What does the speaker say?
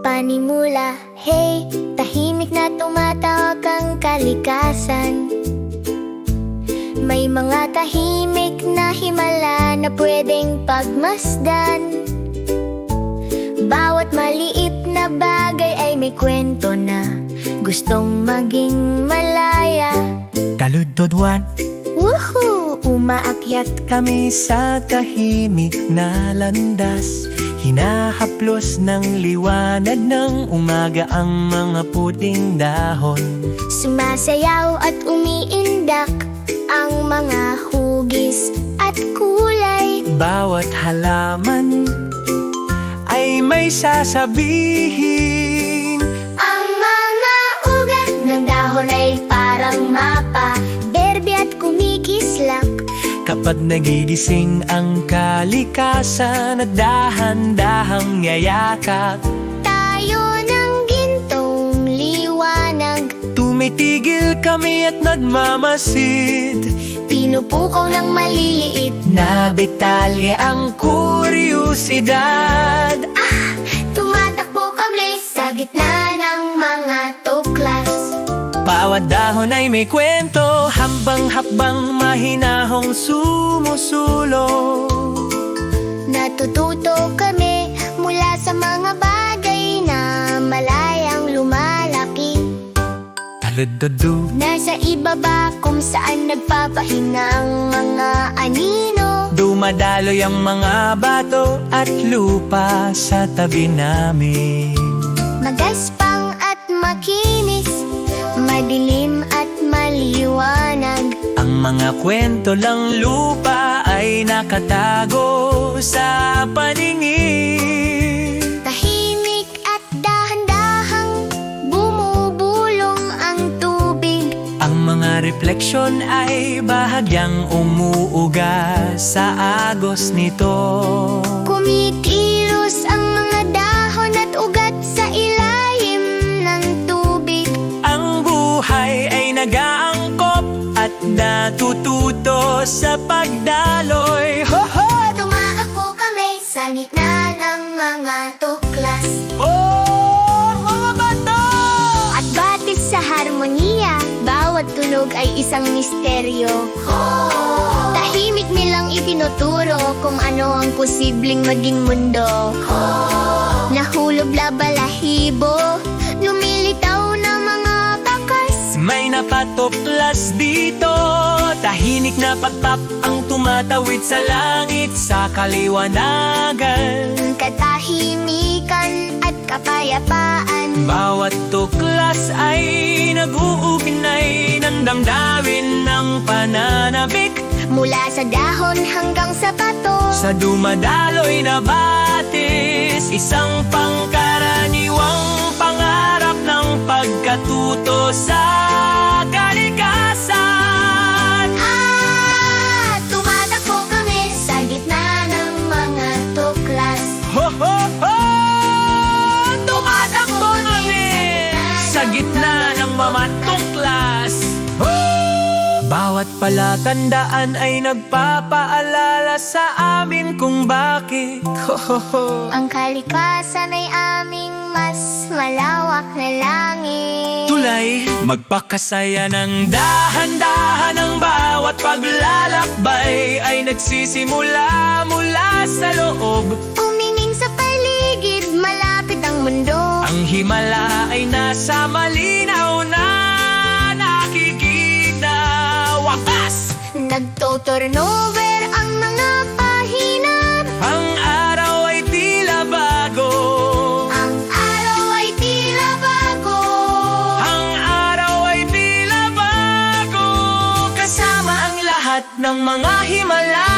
Panimula, hey, tahimik na tumatawag ang kalikasan. May mga tahimik na himala na pwedeng pagmasdan. Bawat maliit na bagay ay may kwento na gustong maging malaya. Kaludodwan, Woohoo! Umaakyat kami sa tahimik na landas. Hinahaplos ng liwanag ng umaga ang mga puting dahon. sumasayaw at umiindak ang mga hugis at kulay. Bawat halaman ay may sasabihin. Ang mga ugat ng dahon ay parang mapa, berbe at kumikislap. Kapag nagigising ang kalikasan at dahan-dahang yayakap, Tayo ng gintong liwanag, tumitigil kami at nagmamasid. pinupukaw ng maliliit. Na detalye ang kuryosidad. Tumatakbo kami sa gitna ng mga tuklas. Bawat dahon ay may kwento, hambang-hakbang mahinahong sumusulong. Natututo kami mula sa mga bagay na malayang lumalaki. Talududu, Nasa ibaba kung saan nagpapahinga ang mga anino. dumadaloy ang mga bato at lupa sa tabi namin. Magaspang at makinis, madilim at maliwanag. Ang mga kwento lang lupa ay nakatago sa paningin. Tahimik at dahan-dahang bumubulong ang tubig. Ang mga refleksyon ay bahagyang umuuga sa agos nito. Kumikilos ang mga dahon at ugat sa ilalim ng tubig. Ang buhay ay nag-aangkop at natututo sa pagdaloy. Ho ho! Tumatakbo kami sa gitna ng mga tuklas. Oh, mga bata! At batis sa harmonia, bawat tunog ay isang misteryo. Tahimik nilang itinuturo kung ano ang posibleng maging mundo. Nahulog na balahibo, lumilitaw na mga bakas. May napatuklas dito, tahimik na pagtap ang tumatawid sa langit sa kaliwanagan. Katahimikan at kapayapaan. Bawat tuklas ay nag-uugnay ng damdamin ng pananabik. Mula sa dahon hanggang sa bato, Sa dumadaloy na batis, isang pangkaraniwang pangarap ng pagkatuto sa kalikasan. tumatakbo kami sa gitna ng mga tuklas. Ho ho ho! Tumatakbo kami sa gitna ng mga tuklas. Bawat palatandaan ay nagpapaalala sa amin kung bakit Ang kalikasan ay aming mas malawak na langit. tulay. Magpakasaya ng dahan-dahan ang bawat paglalakbay ay nagsisimula mula sa loob. Umingin sa paligid, malapit ang mundo. Ang himala ay nasa malinaw na nakikita. Wakas! Nagto-turnover ang mga pahina. Ang araw ay tila bago. Ang araw ay tila bago. Ang araw ay tila bago. Kasama ang lahat ng mga himala.